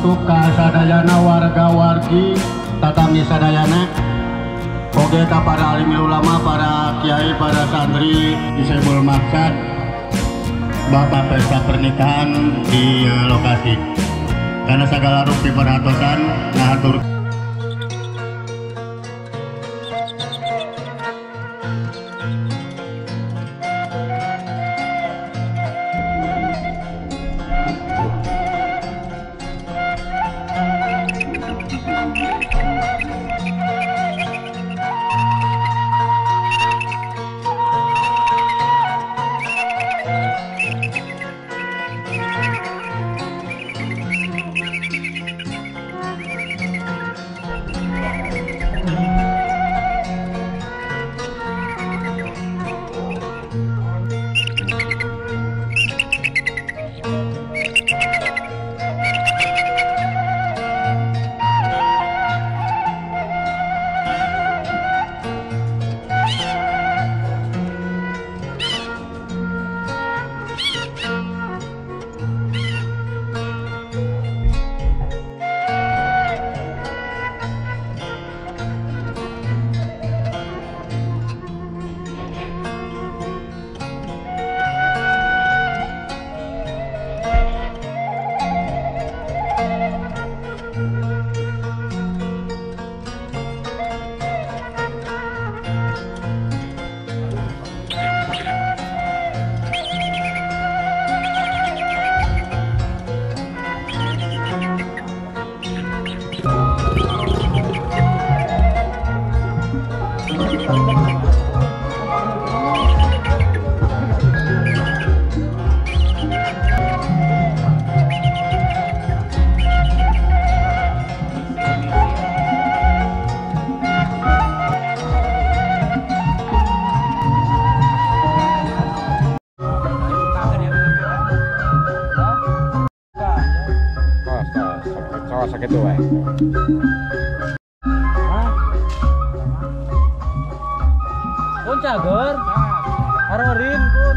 untuk kasadayana warga-wargi tatami sadayana oke para alim ulama, para kiai, para santri disebul maksad bapak pesta pernikahan di lokasi karena segala rupi perhatosan ngatur. Sakit tuh, pun cager, harorin pun.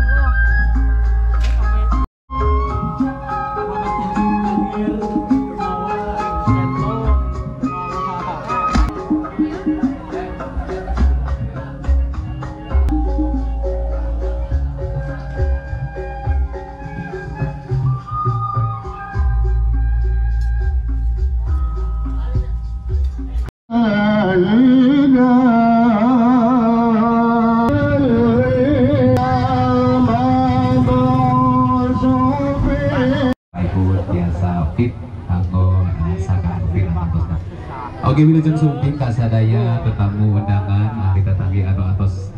Oke, wilujeng sumping kasadaya tetamu undangan ahli tetanggi anu atos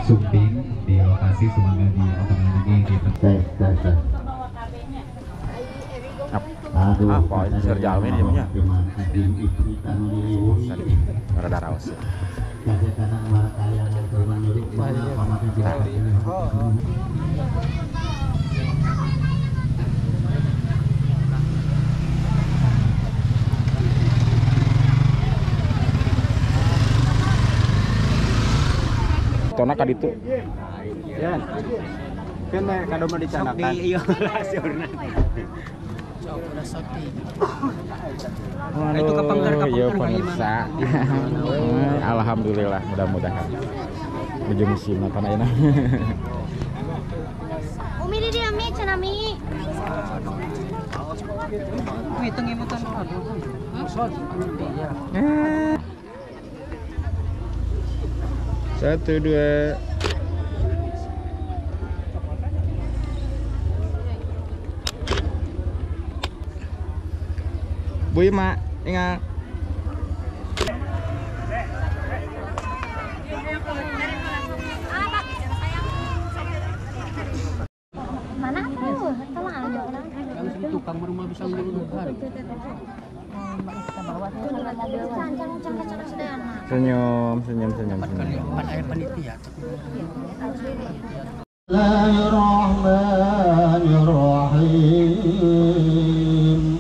sumping di lokasi semangga di omongan ini gitu. Aduh, poin serjalmi dia punya. Rada raos. Tona kaditu. Ya. Kene kado mah dicanakan. Iya, lasurna. Sok udah sakti. Itu kapanggar pemirsa. Alhamdulillah, mudah-mudahan. Ujung sima tanah enak. Umi di dia mi cenami. Hitung imutan aduh. Satu, dua. Bu Ima, ingat. Mana tuh? Tolong ada orang. Yang tukang rumah bisa mengeluhkan. Senyum, senyum, senyum. Pan air panitia. Bismillahirrahmanirrahim.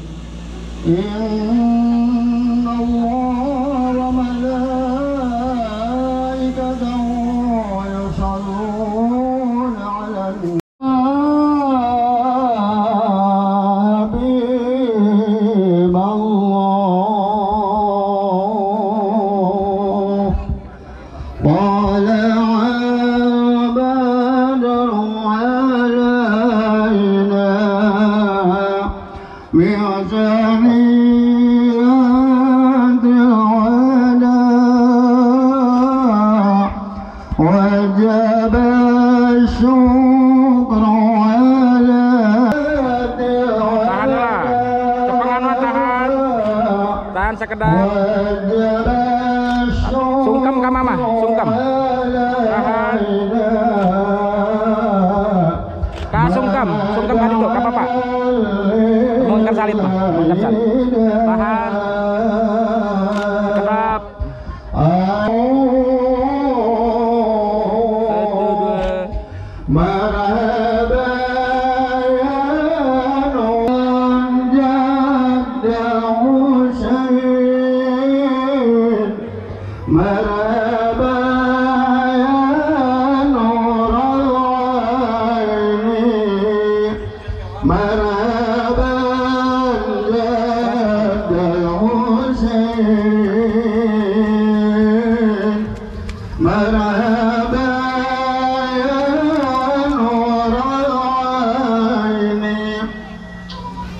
Inna Allah wa malaikatahu yusalluna 'alan nabi. وجب الشكر على Tahanlah. Cepengan mah tahan. Tahan sekedar. Sungkem ka mama, sungkem. Tahan. Ka sungkem kan itu, ka papa. Mungkin salib mah, mungkin salib. Tahan. Kedap. Satu, dua. مرحبا يا نور جد حسين مرحبا يا نور العين مرحبا جد الحسين مرحبا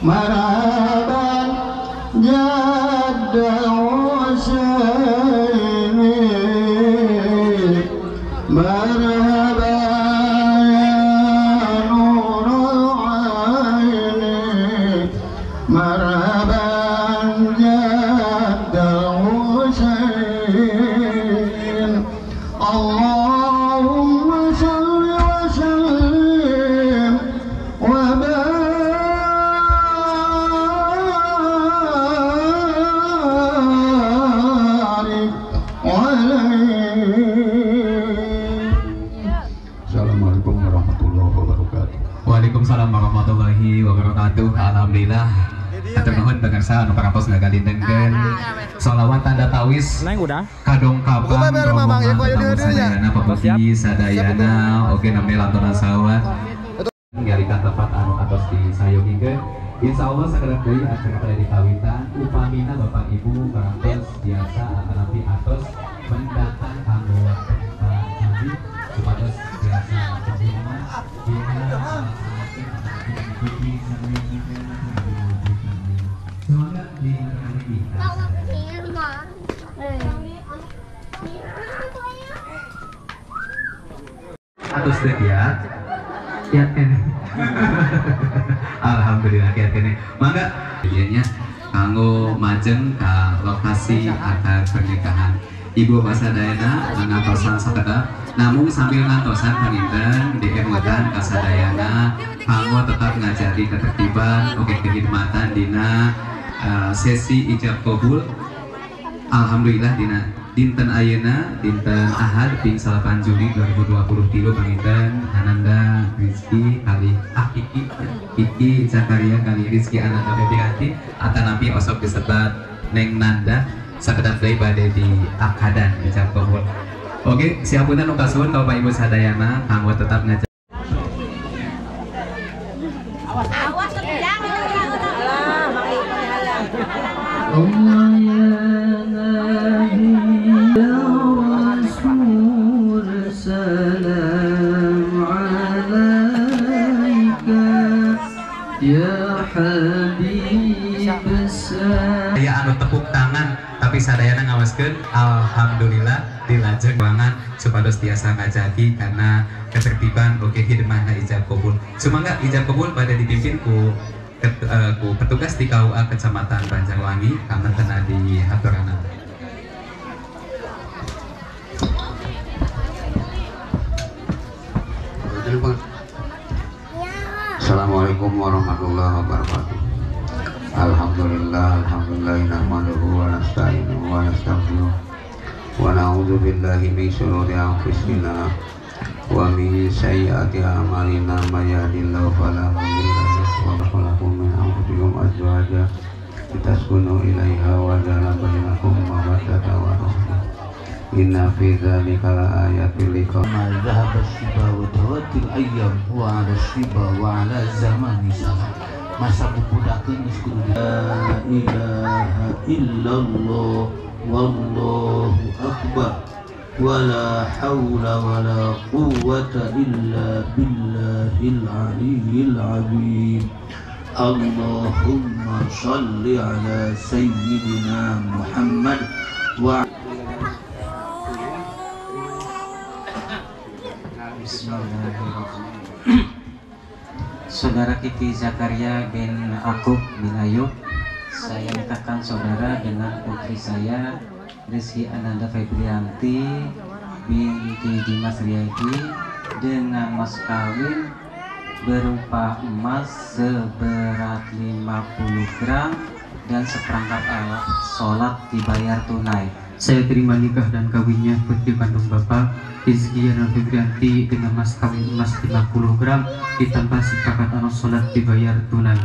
مرحبا جد حسين مرحبا يا نور العين مرحبا جد حسين اللهم صل وسلم وبارك Assalamualaikum warahmatullahi wabarakatuh. Waalaikumsalam warahmatullahi wabarakatuh. Alhamdulillah. Atur nuhun pemirsa anu parantos ngagalindengkeun sholawat tanda tawis Neng udah. kadongkapan rombongan tetamu sadayana pabuki sadayana oge nami lantunan salawat ngalikan tempat anu atos disayogikeun. Insyaallah sakedap deui acara pada dikawitan upamina Bapak Ibu parantos biasa atanapi atos mendatang kanggo tempat candi supados biasa kejima semoga diberkati kita. Atus teh kiat kene. Alhamdulillah kiat kene. Mangga jadinya kanggo majeng ka lokasi akad pernikahan Ibu Pasadayana ngantosan sakedap namun sambil ngantosan panginten diemutan kasadayana kanggo tetap ngajari ketertiban oke kehidmatan dina sesi ijab kabul. Alhamdulillah dina dinten ayeuna dinten Ahad ping 8 Juli 2023 panginten Ananda Rizky kali Kiki Zakaria kali Rizky Ananda Bebiati atanapi osok disebat Neng Nanda sakedap deui bade di akadan ijab kabul. Oke, siapunten nu kasuhun ka Bapak Ibu sadayana kanggo tetap ngajak. Awas jangan. Allah ya Nabi ya Rasul salam alaika ya Habib Aya anu tepuk tangan tapi sadayana ngawaskeun alhamdulillah dilajeng banget supados tiasa ngajaki karena ketertiban oke hidmahna ijab kabul. Sumangga ijab kabul pada dipimpin ku petugas di KUA Kecamatan Banjarwangi kamentena di haturana. Assalamualaikum warahmatullahi wabarakatuh. Alhamdulillah nahmaduhu wa nasta'inuhu wa nastaghfiruh wa na'udzu billahi min shururi anfusina wa min sayyiati a'malina may yahdihillahu fala mudilla lahu wa khalaqakum min anfusikum azwajan litaskunu ilaiha wa ja'ala bainakum mawaddatan wa rahmah inna fi dzalika laayatin liqaumin dhahaba shiba wa tawatil ayyam wa 'ala shiba wa 'ala zamani salam masa bubudakeun geus kudu la ilaha illallah wallahu akbar wala haula wala quwwata illa billahil aliyyil azim. Allahumma shalli ala sayyidina Muhammad wa Bismillahirrahmanirrahim. Saudara Kiki Zakaria bin Akub bin Ayub, saya nikahkan saudara dengan putri saya Rizky Ananda Febrianti binti Dimas Riyadi dengan mas kawin berupa emas seberat 50 gram dan seperangkat alat sholat dibayar tunai. Saya terima nikah dan kawinnya putri kandung Bapak Rizky Ananda Febrianti dengan mas kawin emas 50 gram ditambah seperangkat alat sholat dibayar tunai.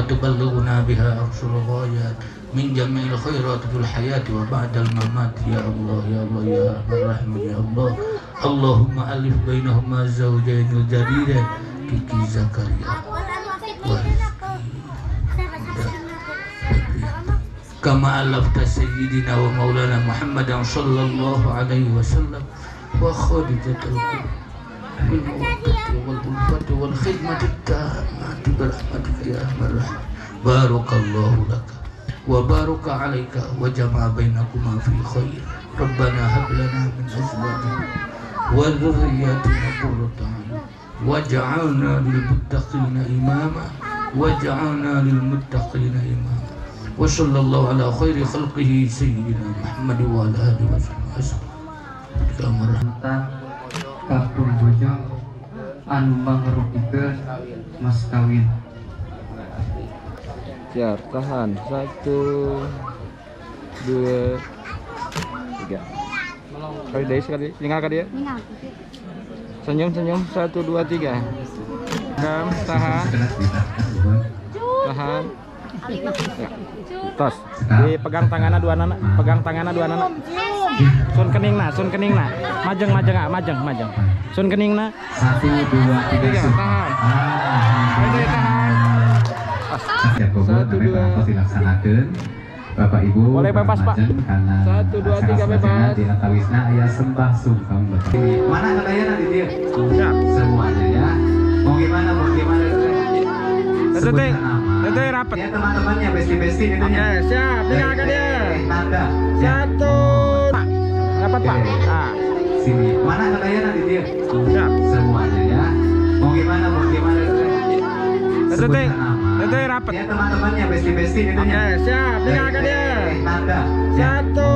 تبلغنا بها أقصى الغايات من جميع الخيرات في الحياة وبعد الممات يا الله يا الله يا أرحم الراحمين يا الله. اللهم ألف بينهما الزوجين الجديدين كيكي زكريا كما ألفت سيدنا ومولانا محمد صلى الله عليه وسلم وخديجة بالمودة والألفة والخدمة التامة برحمتك يا أرحم الراحمين. بارك الله لك وبارك عليك وجمع بينكما في خير. ربنا هب لنا من أزواجنا وذرياتنا قرة أعين واجعلنا للمتقين إماما واجعلنا للمتقين إماما. وصلى الله على خير خلقه سيدنا محمد وعلى آله وسلم. Kapung Bojong anu mangrupikeun mas kawin. Siap, tahan. 1, 2, 3. Kali deh sekali, tinggal kali ya. Senyum. 1, 2, 3. Tahan. Tahan. Ya. Tos. Dipegang tanganna dua anak. Sun keningna. Majeng. Sun keningna. 1, 2, 3. Tahan. Siap bobo, sampai berapa dilaksanakan Bapak Ibu boleh bebas Pak. 1, 2, 3 bebas. Di Atawisna ayah sembah sungkem Bapak. Mana kalian nanti dia? Semuanya ya. Mau gimana? Teteh rapat. Ya teman-temannya besti-besti gitu ya. Siap, tinggalkan dia. Tanda. 1. Pak. Dapat Pak. Nah. Sini. Mana kalian nanti dia? Siap. Semuanya ya. Mau gimana? Teteh. Teteh rapat. Ya teman-temannya besti-besti gitu ya. Siap, tinggalkan dia. Tanda. 1.